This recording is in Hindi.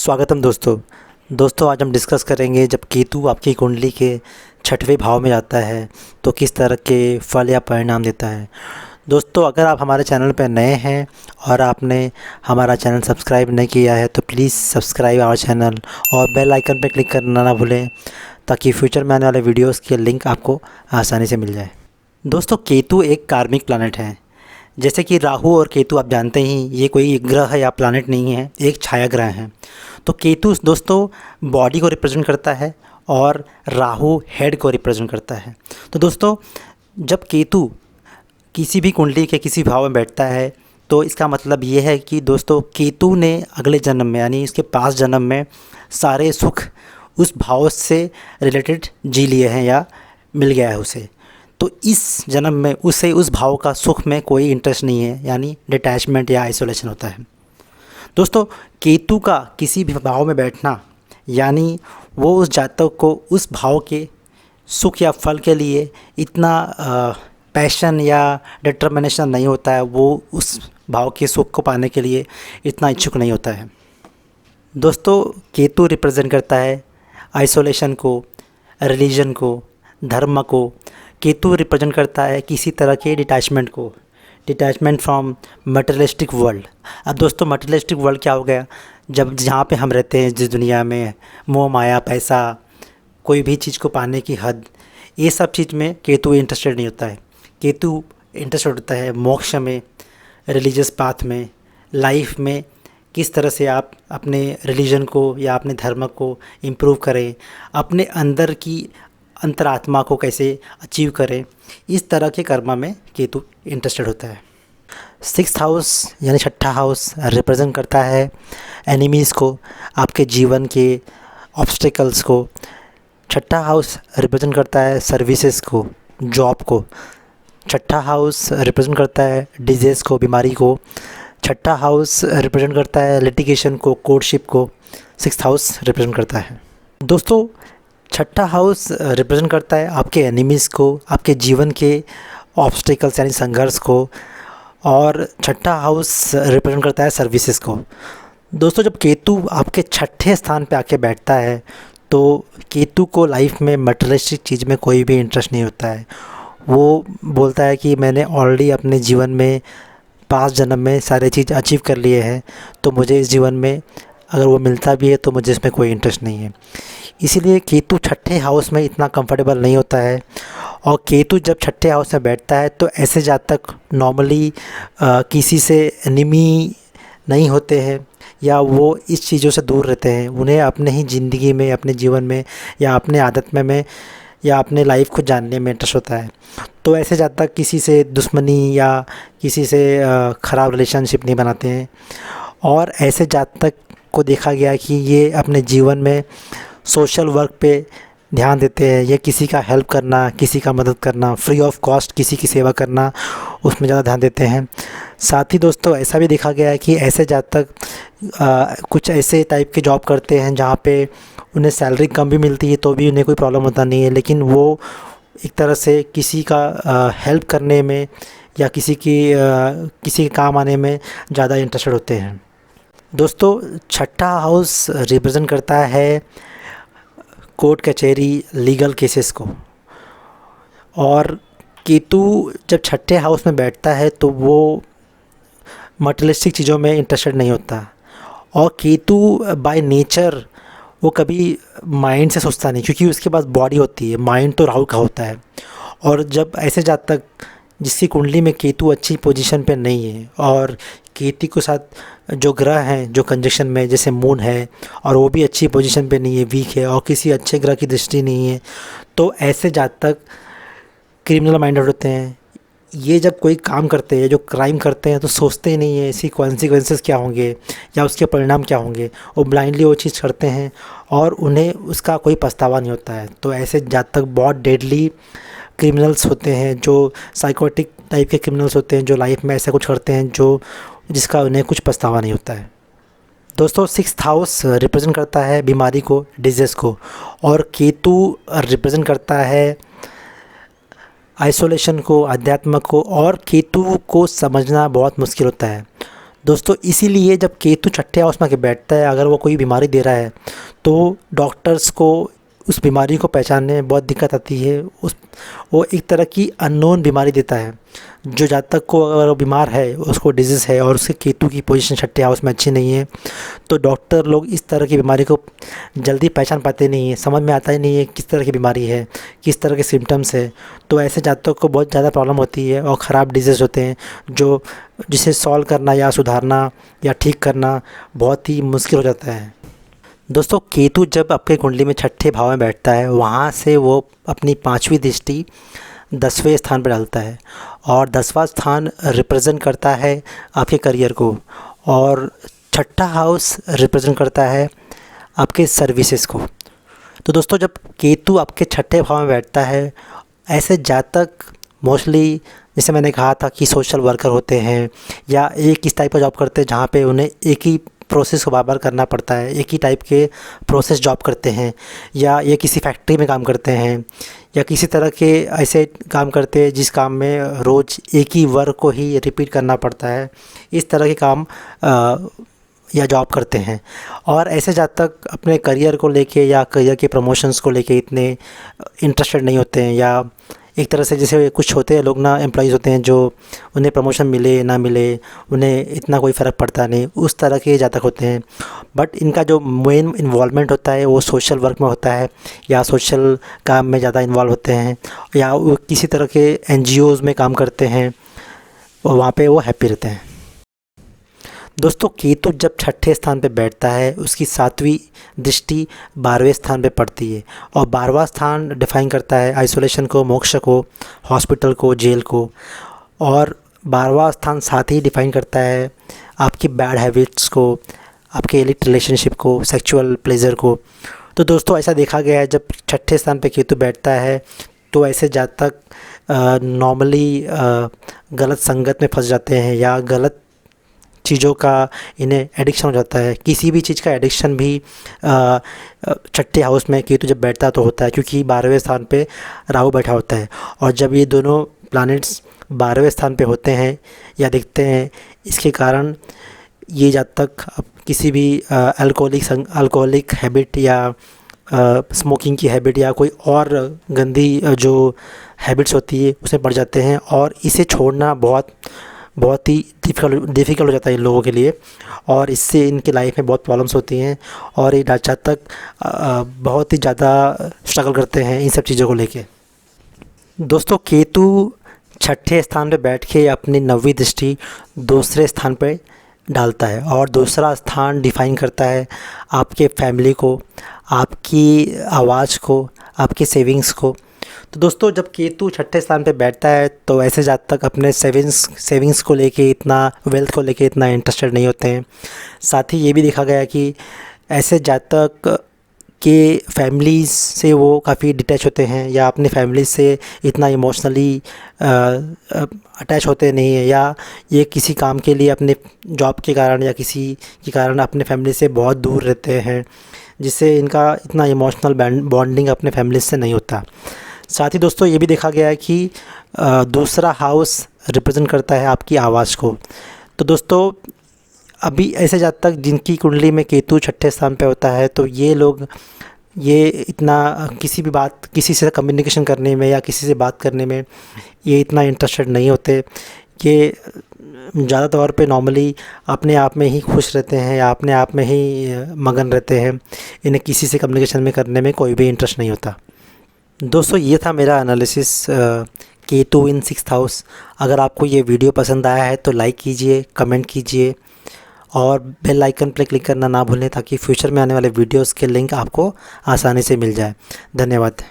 स्वागतम दोस्तों आज हम डिस्कस करेंगे जब केतु आपकी कुंडली के छठवें भाव में जाता है तो किस तरह के फल या परिणाम देता है। दोस्तों अगर आप हमारे चैनल पर नए हैं और आपने हमारा चैनल सब्सक्राइब नहीं किया है तो प्लीज़ सब्सक्राइब आवर चैनल और बेल आइकन पर क्लिक करना ना भूलें ताकि फ्यूचर में आने वाले वीडियोज़ के लिंक आपको आसानी से मिल जाए। दोस्तों केतु एक कार्मिक प्लैनेट है। जैसे कि राहु और केतु आप जानते ही ये कोई ग्रह या प्लैनेट नहीं है, एक छाया ग्रह है। तो केतु दोस्तों बॉडी को रिप्रेजेंट करता है और राहु हेड को रिप्रेजेंट करता है। तो दोस्तों जब केतु किसी भी कुंडली के किसी भाव में बैठता है तो इसका मतलब ये है कि दोस्तों केतु ने अगले जन्म में यानी इसके पास जन्म में सारे सुख उस भाव से रिलेटेड जी लिए हैं या मिल गया है उसे। तो इस जन्म में उसे उस भाव का सुख में कोई इंटरेस्ट नहीं है, यानी डिटैचमेंट या आइसोलेशन होता है। दोस्तों केतु का किसी भी भाव में बैठना यानी वो उस जातक को उस भाव के सुख या फल के लिए इतना पैशन या डिटर्मिनेशन नहीं होता है, वो उस भाव के सुख को पाने के लिए इतना इच्छुक नहीं होता है। दोस्तों केतु रिप्रेजेंट करता है आइसोलेशन को, रिलीजन को, धर्म को। केतु रिप्रेजेंट करता है किसी तरह के डिटैचमेंट को, डिटैचमेंट फ्रॉम मटेरियलिस्टिक वर्ल्ड। अब दोस्तों मटेरियलिस्टिक वर्ल्ड क्या हो गया, जब जहाँ पे हम रहते हैं जिस दुनिया में मोह माया पैसा कोई भी चीज़ को पाने की हद, ये सब चीज़ में केतु इंटरेस्टेड नहीं होता है। केतु इंटरेस्टेड होता है मोक्ष में, रिलीजियस पाथ में, लाइफ में किस तरह से आप अपने रिलीजन को या अपने धर्म को इम्प्रूव करें, अपने अंदर की अंतरात्मा को कैसे अचीव करें, इस तरह के कर्म में केतु इंटरेस्टेड होता है। 6th हाउस यानी छठा हाउस रिप्रेजेंट करता है एनिमीज़ को, आपके जीवन के ऑब्स्टिकल्स को। छठा हाउस रिप्रेजेंट करता है सर्विसेज को, जॉब को। छठा हाउस रिप्रेजेंट करता है डिजीज़ को, बीमारी को। छठा हाउस रिप्रेजेंट करता है लिटिगेशन को, कोर्टशिप को। 6th हाउस रिप्रेजेंट करता है। दोस्तों छठा हाउस रिप्रेजेंट करता है आपके एनिमीज़ को, आपके जीवन के ऑब्स्टिकल्स यानी संघर्ष को। और छठा हाउस रिप्रेजेंट करता है सर्विसेज को। दोस्तों जब केतु आपके छठे स्थान पे आके बैठता है तो केतु को लाइफ में मटेरियलिस्टिक चीज़ में कोई भी इंटरेस्ट नहीं होता है। वो बोलता है कि मैंने ऑलरेडी अपने जीवन में पास जन्म में सारे चीज़ अचीव कर लिए हैं, तो मुझे इस जीवन में अगर वो मिलता भी है तो मुझे इसमें कोई इंटरेस्ट नहीं है। इसीलिए केतु छठे हाउस में इतना कंफर्टेबल नहीं होता है। और केतु जब छठे हाउस में बैठता है तो ऐसे जातक नॉर्मली किसी से एनिमी नहीं होते हैं या वो इस चीज़ों से दूर रहते हैं। उन्हें अपने ही ज़िंदगी में, अपने जीवन में या अपने आदत में या अपने लाइफ को जानने में इंटरेस्ट होता है। तो ऐसे जातक किसी से दुश्मनी या किसी से ख़राब रिलेशनशिप नहीं बनाते हैं। और ऐसे जातक को देखा गया कि ये अपने जीवन में सोशल वर्क पे ध्यान देते हैं, या किसी का हेल्प करना, किसी का मदद करना, फ्री ऑफ कॉस्ट किसी की सेवा करना, उसमें ज़्यादा ध्यान देते हैं। साथ ही दोस्तों ऐसा भी देखा गया है कि ऐसे जातक कुछ ऐसे टाइप के जॉब करते हैं जहाँ पे उन्हें सैलरी कम भी मिलती है तो भी उन्हें कोई प्रॉब्लम होता नहीं है, लेकिन वो एक तरह से किसी का हेल्प करने में या किसी के काम आने में ज़्यादा इंटरेस्टेड होते हैं। दोस्तों छठा हाउस रिप्रेजेंट करता है कोर्ट कचहरी, लीगल केसेस को। और केतु जब छठे हाउस में बैठता है तो वो मटेरियलिस्टिक चीज़ों में इंटरेस्टेड नहीं होता। और केतु बाय नेचर वो कभी माइंड से सोचता नहीं, क्योंकि उसके पास बॉडी होती है, माइंड तो राहु का होता है। और जब ऐसे जातक जिसकी कुंडली में केतु अच्छी पोजीशन पे नहीं है और केतु के साथ जो ग्रह हैं जो कंजक्शन में, जैसे मून है और वो भी अच्छी पोजीशन पे नहीं है, वीक है, और किसी अच्छे ग्रह की दृष्टि नहीं है, तो ऐसे जातक क्रिमिनल माइंडेड होते हैं। ये जब कोई काम करते हैं, जो क्राइम करते हैं, तो सोचते ही नहीं है इसकी कॉन्सिक्वेंसेस क्या होंगे या उसके परिणाम क्या होंगे। वो ब्लाइंडली वो चीज़ करते हैं और उन्हें उसका कोई पछतावा नहीं होता है। तो ऐसे जातक बहुत डेडली क्रिमिनल्स होते हैं, जो साइकोटिक टाइप के क्रिमिनल्स होते हैं, जो लाइफ में ऐसा कुछ करते हैं जिसका उन्हें कुछ पछतावा नहीं होता है। दोस्तों 6th हाउस रिप्रेजेंट करता है बीमारी को, डिजीज़ को। और केतु रिप्रेजेंट करता है आइसोलेशन को, अध्यात्म को। और केतु को समझना बहुत मुश्किल होता है। दोस्तों इसीलिए जब केतु छठे हाउस में आके बैठता है, अगर वो कोई बीमारी दे रहा है तो डॉक्टर्स को उस बीमारी को पहचानने में बहुत दिक्कत आती है। वो एक तरह की अननोन बीमारी देता है। जो जातक को अगर वो बीमार है, उसको डिजीज़ है और उसके केतु की पोजीशन छठे हाउस में अच्छी नहीं है, तो डॉक्टर लोग इस तरह की बीमारी को जल्दी पहचान पाते नहीं हैं, समझ में आता ही नहीं है किस तरह की बीमारी है, किस तरह के सिम्टम्स है। तो ऐसे जातक को बहुत ज़्यादा प्रॉब्लम होती है और ख़राब डिजीज़ होते हैं जिसे सॉल्व करना या सुधारना या ठीक करना बहुत ही मुश्किल हो जाता है। दोस्तों केतु जब आपके कुंडली में छठे भाव में बैठता है, वहाँ से वो अपनी 5वीं दृष्टि 10वें स्थान पर डालता है और 10वां स्थान रिप्रेजेंट करता है आपके करियर को और छठा हाउस रिप्रेजेंट करता है आपके सर्विसेज को। तो दोस्तों जब केतु आपके छठे भाव में बैठता है, ऐसे जातक मोस्टली, जैसे मैंने कहा था कि सोशल वर्कर होते हैं या एक इस टाइप का जॉब करते हैं जहाँ पे उन्हें एक ही प्रोसेस को बार-बार करना पड़ता है, एक ही टाइप के प्रोसेस जॉब करते हैं, या ये किसी फैक्ट्री में काम करते हैं या किसी तरह के ऐसे काम करते हैं जिस काम में रोज़ एक ही वर्क को ही रिपीट करना पड़ता है। इस तरह के काम या जॉब करते हैं और ऐसे जातक अपने करियर को लेके या करियर के प्रमोशंस को लेके इतने इंटरेस्टेड नहीं होते हैं, या एक तरह से जैसे कुछ होते हैं लोग ना, एम्प्लॉइज़ होते हैं जो उन्हें प्रमोशन मिले ना मिले उन्हें इतना कोई फ़र्क पड़ता नहीं, उस तरह के जातक होते हैं। बट इनका जो मेन इन्वॉल्वमेंट होता है वो सोशल वर्क में होता है या सोशल काम में ज़्यादा इन्वॉल्व होते हैं या वो किसी तरह के NGOs में काम करते हैं और वहाँ पे वो हैप्पी रहते हैं। दोस्तों केतु जब छठे स्थान पे बैठता है, उसकी 7वीं दृष्टि 12वें स्थान पे पड़ती है और 12वां स्थान डिफाइन करता है आइसोलेशन को, मोक्ष को, हॉस्पिटल को, जेल को, और 12वां स्थान साथ ही डिफाइन करता है आपकी बैड हैबिट्स को, आपके इलिट रिलेशनशिप को, सेक्सुअल प्लेजर को। तो दोस्तों ऐसा देखा गया है जब छठे स्थान पे केतु बैठता है तो ऐसे जातक नॉर्मली गलत संगत में फंस जाते हैं या गलत चीज़ों का इन्हें एडिक्शन हो जाता है। किसी भी चीज़ का एडिक्शन भी छठे हाउस में केतु जब बैठता तो होता है, क्योंकि 12वें स्थान पे राहु बैठा होता है और जब ये दोनों प्लैनेट्स 12वें स्थान पे होते हैं या दिखते हैं, इसके कारण ये जातक किसी भी अल्कोहलिक हैबिट या स्मोकिंग की हैबिट या कोई और गंदी जो हैबिट्स होती है उसमें पड़ जाते हैं और इसे छोड़ना बहुत ही डिफ़िकल्ट हो जाता है इन लोगों के लिए और इससे इनकी लाइफ में बहुत प्रॉब्लम्स होती हैं और ये जातक बहुत ही ज़्यादा स्ट्रगल करते हैं इन सब चीज़ों को लेके। दोस्तों केतु छठे स्थान पे बैठ के अपनी 9वीं दृष्टि दूसरे स्थान पे डालता है और दूसरा स्थान डिफ़ाइन करता है आपके फैमिली को, आपकी आवाज़ को, आपकी सेविंग्स को। तो दोस्तों जब केतु छठे स्थान पे बैठता है तो ऐसे जातक अपने सेविंग्स को लेके इतना, वेल्थ को लेके इतना इंटरेस्टेड नहीं होते हैं। साथ ही ये भी देखा गया कि ऐसे जातक के फैमिलीज़ से वो काफ़ी डिटैच होते हैं या अपनी फैमिली से इतना इमोशनली अटैच होते नहीं हैं, या ये किसी काम के लिए अपने जॉब के कारण या किसी के कारण अपने फैमिली से बहुत दूर रहते हैं, जिससे इनका इतना इमोशनल बॉन्डिंग अपने फैमिली से नहीं होता। साथ ही दोस्तों ये भी देखा गया है कि दूसरा हाउस रिप्रेजेंट करता है आपकी आवाज़ को। तो दोस्तों अभी ऐसे जातक जिनकी कुंडली में केतु छठे स्थान पे होता है, तो ये लोग ये इतना किसी से कम्युनिकेशन करने में या किसी से बात करने में ये इतना इंटरेस्टेड नहीं होते। ये ज़्यादा तौर पे नॉर्मली अपने आप में ही खुश रहते हैं या अपने आप में ही मगन रहते हैं, इन्हें किसी से कम्युनिकेशन में करने में कोई भी इंटरेस्ट नहीं होता। दोस्तों ये था मेरा एनालिसिस केतु इन 6th हाउस। अगर आपको ये वीडियो पसंद आया है तो लाइक कीजिए, कमेंट कीजिए और बेल आइकन पर क्लिक करना ना भूलें ताकि फ्यूचर में आने वाले वीडियोस के लिंक आपको आसानी से मिल जाए। धन्यवाद।